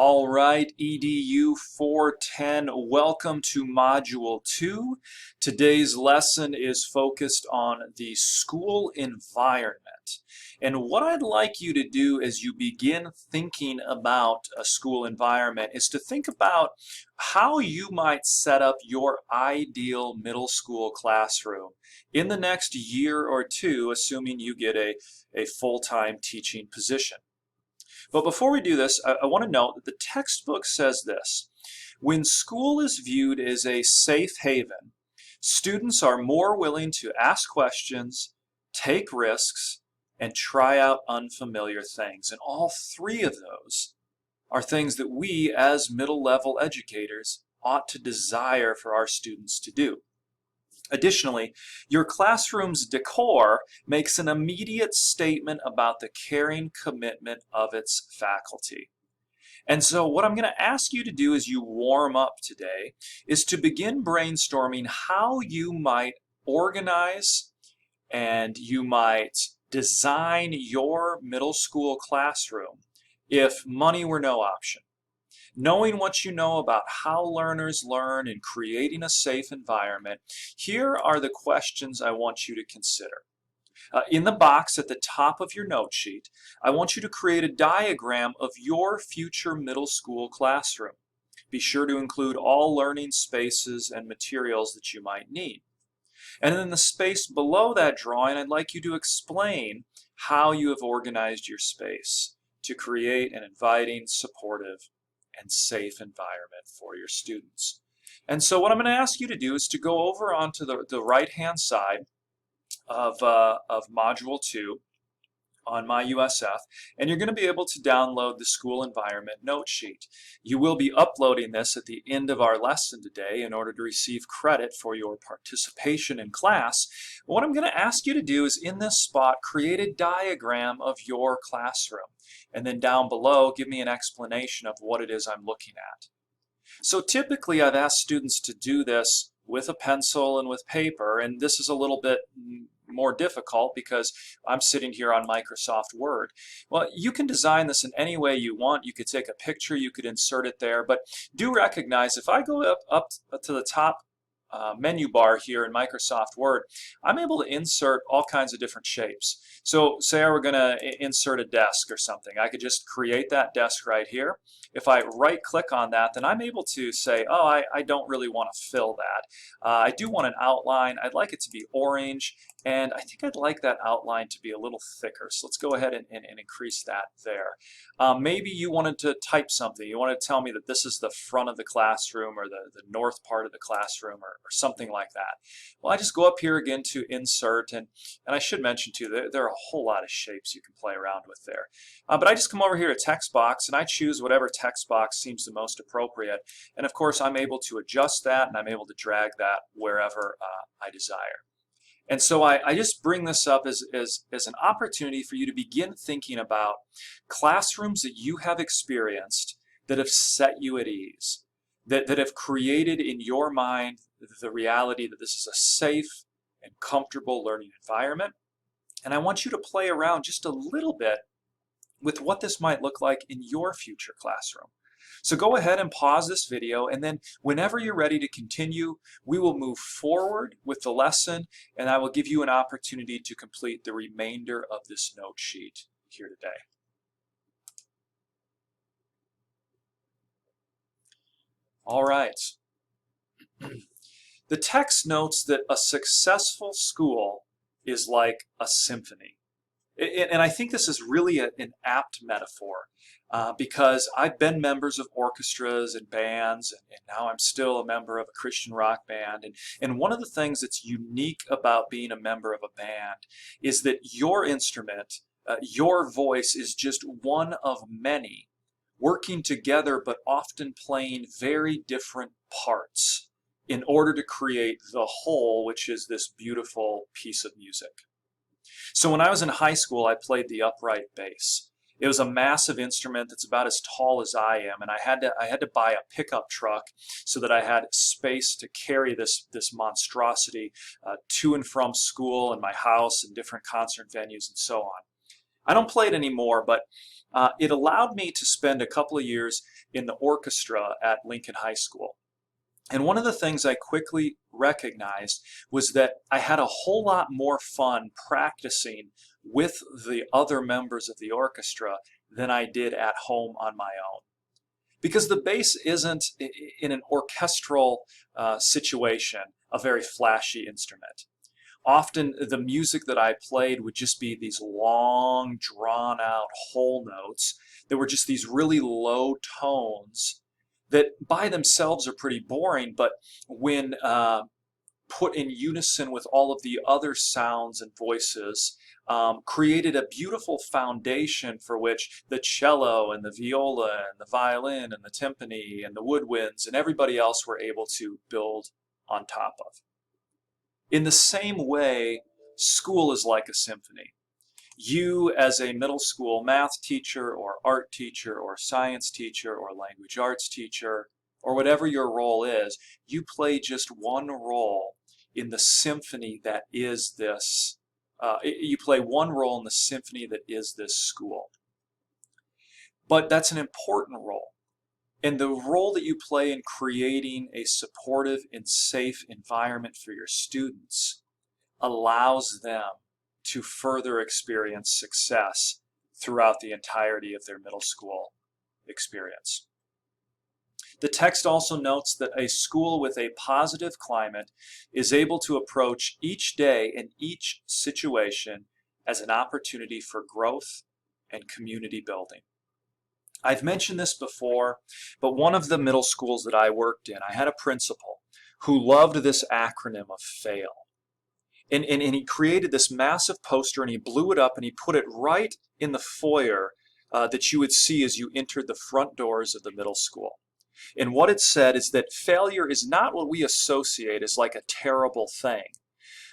All right, EDU 410, welcome to Module 2. Today's lesson is focused on the school environment. And what I'd like you to do as you begin thinking about a school environment is to think about how you might set up your ideal middle school classroom in the next year or two, assuming you get a full-time teaching position. But before we do this, I want to note that the textbook says this: when school is viewed as a safe haven, students are more willing to ask questions, take risks, and try out unfamiliar things. And all three of those are things that we as middle-level educators ought to desire for our students to do. Additionally, your classroom's decor makes an immediate statement about the caring commitment of its faculty. And so what I'm going to ask you to do as you warm up today is to begin brainstorming how you might organize and you might design your middle school classroom if money were no option. Knowing what you know about how learners learn and creating a safe environment, here are the questions I want you to consider. In the box at the top of your note sheet, I want you to create a diagram of your future middle school classroom. Be sure to include all learning spaces and materials that you might need. And in the space below that drawing, I'd like you to explain how you have organized your space to create an inviting, supportive, and safe environment for your students. And so what I'm going to ask you to do is to go over onto the right-hand side of Module 2 on my USF, and you're going to be able to download the school environment note sheet. You will be uploading this at the end of our lesson today in order to receive credit for your participation in class. What I'm going to ask you to do is in this spot create a diagram of your classroom, and then down below give me an explanation of what it is I'm looking at. So typically I've asked students to do this with a pencil and with paper, and this is a little bit more difficult because I'm sitting here on Microsoft Word. Well, you can design this in any way you want. You could take a picture, you could insert it there, but do recognize if I go up to the top menu bar here in Microsoft Word, I'm able to insert all kinds of different shapes. So say I were going to insert a desk or something. I could just create that desk right here. If I right click on that, then I'm able to say, oh, I don't really want to fill that. I do want an outline. I'd like it to be orange, and I think I'd like that outline to be a little thicker. So let's go ahead and increase that there. Maybe you wanted to type something. You wanted to tell me that this is the front of the classroom or the north part of the classroom or something like that. Well, I just go up here again to insert, and I should mention too, there are a whole lot of shapes you can play around with there. But I just come over here to text box and I choose whatever text box seems the most appropriate. And of course I'm able to adjust that and I'm able to drag that wherever I desire. And so I just bring this up as an opportunity for you to begin thinking about classrooms that you have experienced that have set you at ease, that have created in your mind the reality that this is a safe and comfortable learning environment. And I want you to play around just a little bit with what this might look like in your future classroom. So go ahead and pause this video, and then whenever you're ready to continue, we will move forward with the lesson, and I will give you an opportunity to complete the remainder of this note sheet here today. All right. The text notes that a successful school is like a symphony. And I think this is really an apt metaphor because I've been members of orchestras and bands, and now I'm still a member of a Christian rock band. And one of the things that's unique about being a member of a band is that your instrument, your voice is just one of many working together but often playing very different parts in order to create the whole, which is this beautiful piece of music. So when I was in high school, I played the upright bass. It was a massive instrument that's about as tall as I am, and I had to buy a pickup truck so that I had space to carry this monstrosity to and from school and my house and different concert venues and so on. I don't play it anymore, but it allowed me to spend a couple of years in the orchestra at Lincoln High School. And one of the things I quickly recognized was that I had a whole lot more fun practicing with the other members of the orchestra than I did at home on my own. Because the bass isn't, in an orchestral situation, a very flashy instrument. Often the music that I played would just be these long, drawn out whole notes. There were just these really low tones that by themselves are pretty boring, but when put in unison with all of the other sounds and voices, created a beautiful foundation for which the cello and the viola and the violin and the timpani and the woodwinds and everybody else were able to build on top of. In the same way, school is like a symphony. You, as a middle school math teacher or art teacher or science teacher or language arts teacher, or whatever your role is, you play just one role in the symphony that is this. You play one role in the symphony that is this school. But that's an important role. And the role that you play in creating a supportive and safe environment for your students allows them to further experience success throughout the entirety of their middle school experience. The text also notes that a school with a positive climate is able to approach each day and each situation as an opportunity for growth and community building. I've mentioned this before, but one of the middle schools that I worked in, I had a principal who loved this acronym of FAIL. And he created this massive poster and he blew it up and he put it right in the foyer that you would see as you entered the front doors of the middle school. And what it said is that failure is not what we associate as like a terrible thing,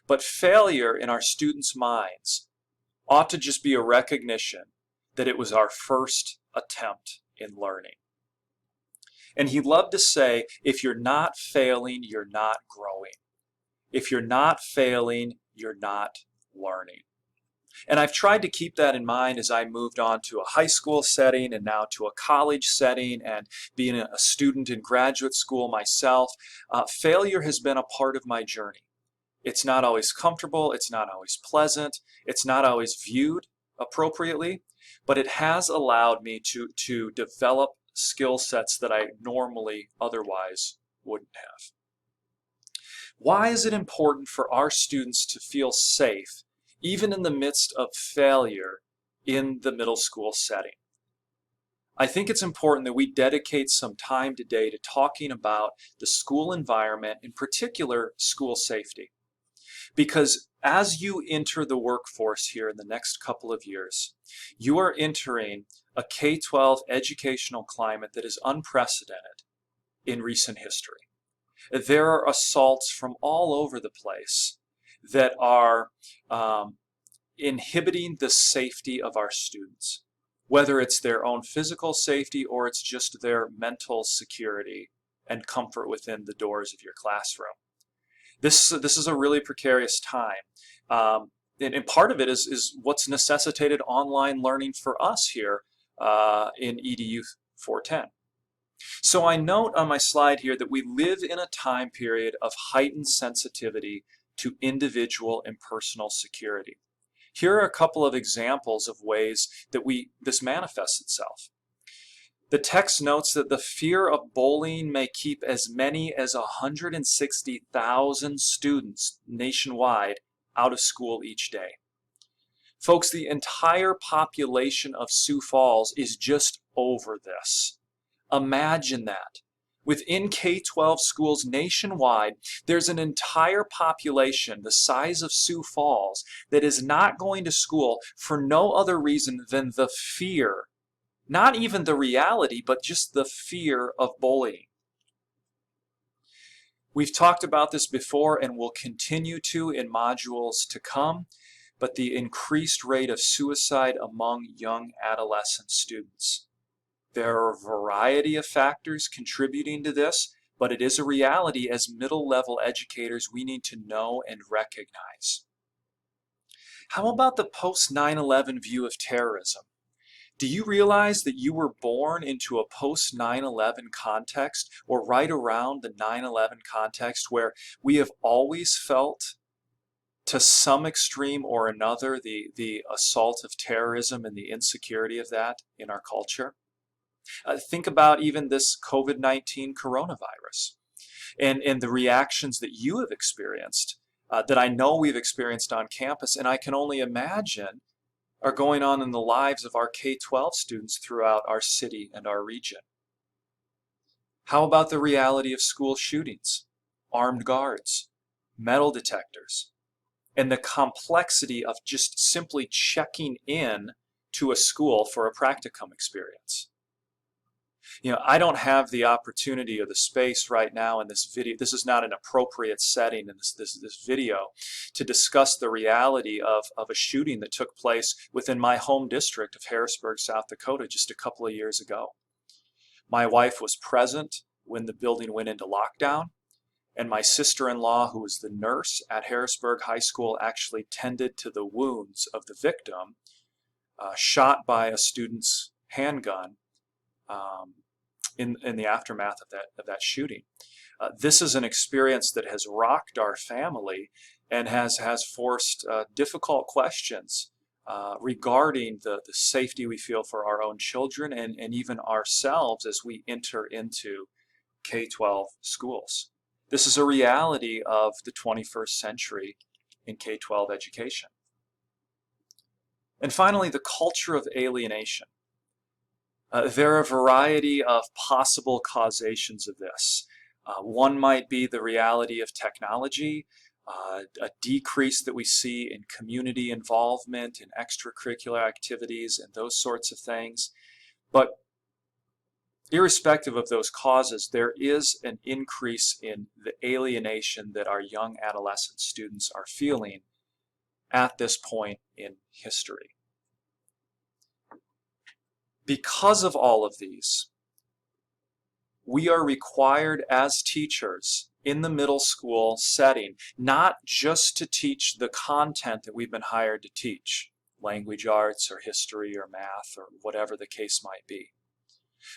but failure in our students' minds ought to just be a recognition that it was our first attempt in learning. And he loved to say, if you're not failing, you're not growing. If you're not failing, you're not learning. And I've tried to keep that in mind as I moved on to a high school setting and now to a college setting and being a student in graduate school myself. Failure has been a part of my journey. It's not always comfortable, it's not always pleasant, it's not always viewed appropriately, but it has allowed me to develop skill sets that I normally otherwise wouldn't have. Why is it important for our students to feel safe, even in the midst of failure in the middle school setting? I think it's important that we dedicate some time today to talking about the school environment, in particular school safety. Because as you enter the workforce here in the next couple of years, you are entering a K-12 educational climate that is unprecedented in recent history. There are assaults from all over the place that are inhibiting the safety of our students, whether it's their own physical safety or it's just their mental security and comfort within the doors of your classroom. This is a really precarious time. And part of it is what's necessitated online learning for us here in EDU 410. So I note on my slide here that we live in a time period of heightened sensitivity to individual and personal security. Here are a couple of examples of ways that this manifests itself. The text notes that the fear of bullying may keep as many as 160,000 students nationwide out of school each day. Folks, the entire population of Sioux Falls is just over this. Imagine that. Within K-12 schools nationwide, there's an entire population the size of Sioux Falls that is not going to school for no other reason than the fear, not even the reality, but just the fear of bullying. We've talked about this before and will continue to in modules to come, but the increased rate of suicide among young adolescent students. There are a variety of factors contributing to this, but it is a reality as middle-level educators we need to know and recognize. How about the post 9/11 view of terrorism? Do you realize that you were born into a post 9/11 context, or right around the 9/11 context, where we have always felt to some extreme or another the assault of terrorism and the insecurity of that in our culture? Think about even this COVID-19 coronavirus and the reactions that you have experienced, that I know we've experienced on campus, and I can only imagine are going on in the lives of our K-12 students throughout our city and our region. How about the reality of school shootings, armed guards, metal detectors, and the complexity of just simply checking in to a school for a practicum experience? I don't have the opportunity or the space right now in this video. This is not an appropriate setting in this video to discuss the reality of a shooting that took place within my home district of Harrisburg, South Dakota, just a couple of years ago. My wife was present when the building went into lockdown, and my sister-in-law, who was the nurse at Harrisburg High School, actually tended to the wounds of the victim, shot by a student's handgun, in the aftermath of that shooting. This is an experience that has rocked our family and has forced difficult questions regarding the safety we feel for our own children and even ourselves as we enter into K-12 schools. This is a reality of the 21st century in K-12 education. And finally, the culture of alienation. There are a variety of possible causations of this. One might be the reality of technology, a decrease that we see in community involvement in extracurricular activities and those sorts of things. But irrespective of those causes, there is an increase in the alienation that our young adolescent students are feeling at this point in history. Because of all of these, we are required as teachers in the middle school setting not just to teach the content that we've been hired to teach, language arts or history or math or whatever the case might be.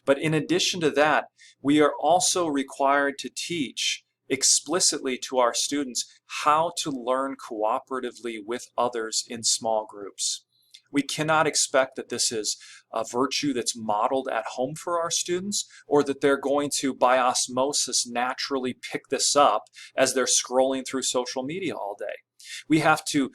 But in addition to that, we are also required to teach explicitly to our students how to learn cooperatively with others in small groups. We cannot expect that this is a virtue that's modeled at home for our students, or that they're going to, by osmosis, naturally pick this up as they're scrolling through social media all day. We have to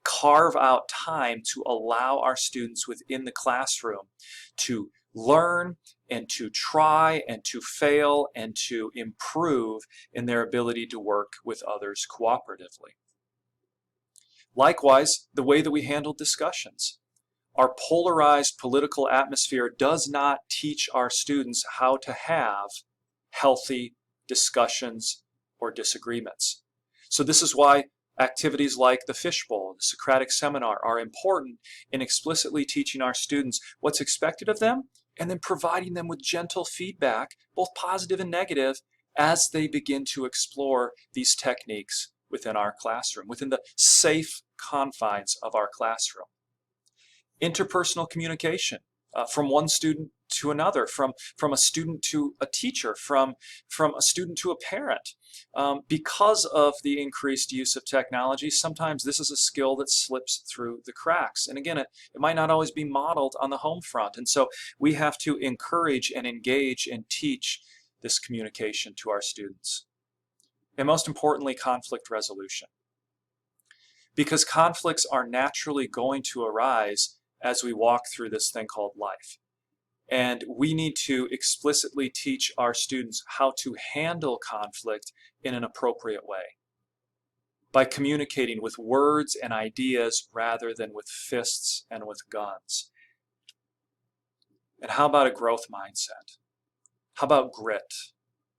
carve out time to allow our students within the classroom to learn and to try and to fail and to improve in their ability to work with others cooperatively. Likewise, the way that we handle discussions. Our polarized political atmosphere does not teach our students how to have healthy discussions or disagreements. So this is why activities like the Fishbowl, the Socratic Seminar are important in explicitly teaching our students what's expected of them and then providing them with gentle feedback, both positive and negative, as they begin to explore these techniques within our classroom, within the safe confines of our classroom. Interpersonal communication from one student to another, from a student to a teacher, from a student to a parent. Because of the increased use of technology, sometimes this is a skill that slips through the cracks. And again, it might not always be modeled on the home front. And so we have to encourage and engage and teach this communication to our students. And most importantly, conflict resolution. Because conflicts are naturally going to arise as we walk through this thing called life. And we need to explicitly teach our students how to handle conflict in an appropriate way by communicating with words and ideas rather than with fists and with guns. And how about a growth mindset? How about grit?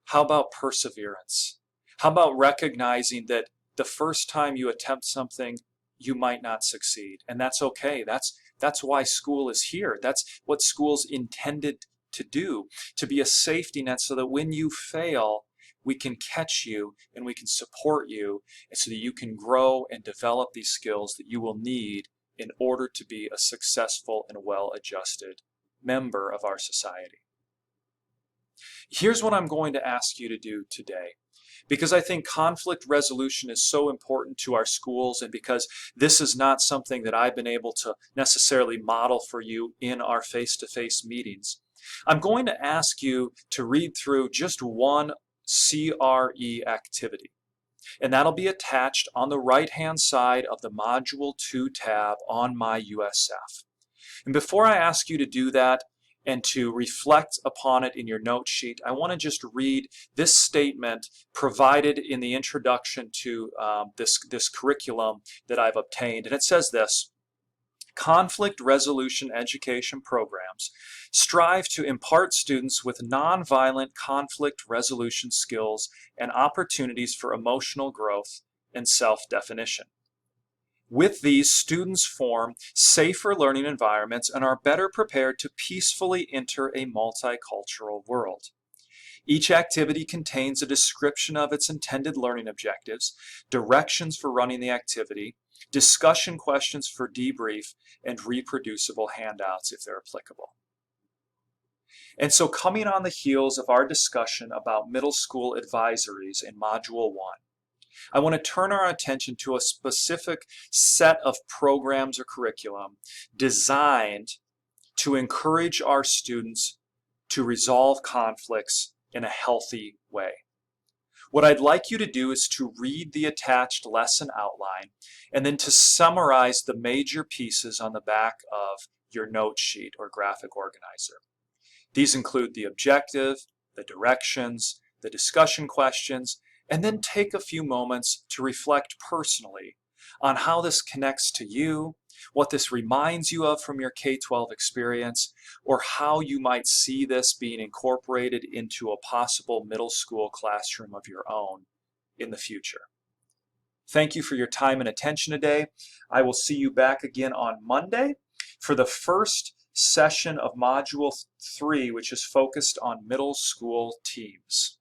How about perseverance? How about recognizing that the first time you attempt something, you might not succeed, and that's okay. That's why school is here. That's what school's intended to do, to be a safety net so that when you fail, we can catch you and we can support you so that you can grow and develop these skills that you will need in order to be a successful and well-adjusted member of our society. Here's what I'm going to ask you to do today, because I think conflict resolution is so important to our schools, and because this is not something that I've been able to necessarily model for you in our face-to-face meetings. I'm going to ask you to read through just one CRE activity, and that'll be attached on the right-hand side of the Module 2 tab on My USF. And before I ask you to do that and to reflect upon it in your note sheet, I want to just read this statement provided in the introduction to this curriculum that I've obtained. And it says this: conflict resolution education programs strive to impart students with nonviolent conflict resolution skills and opportunities for emotional growth and self-definition. With these, students form safer learning environments and are better prepared to peacefully enter a multicultural world. Each activity contains a description of its intended learning objectives, directions for running the activity, discussion questions for debrief, and reproducible handouts if they're applicable. And so, coming on the heels of our discussion about middle school advisories in Module 1, I want to turn our attention to a specific set of programs or curriculum designed to encourage our students to resolve conflicts in a healthy way. What I'd like you to do is to read the attached lesson outline and then to summarize the major pieces on the back of your note sheet or graphic organizer. These include the objective, the directions, the discussion questions, and then take a few moments to reflect personally on how this connects to you, what this reminds you of from your K-12 experience, or how you might see this being incorporated into a possible middle school classroom of your own in the future. Thank you for your time and attention today. I will see you back again on Monday for the first session of Module 3, which is focused on middle school teams.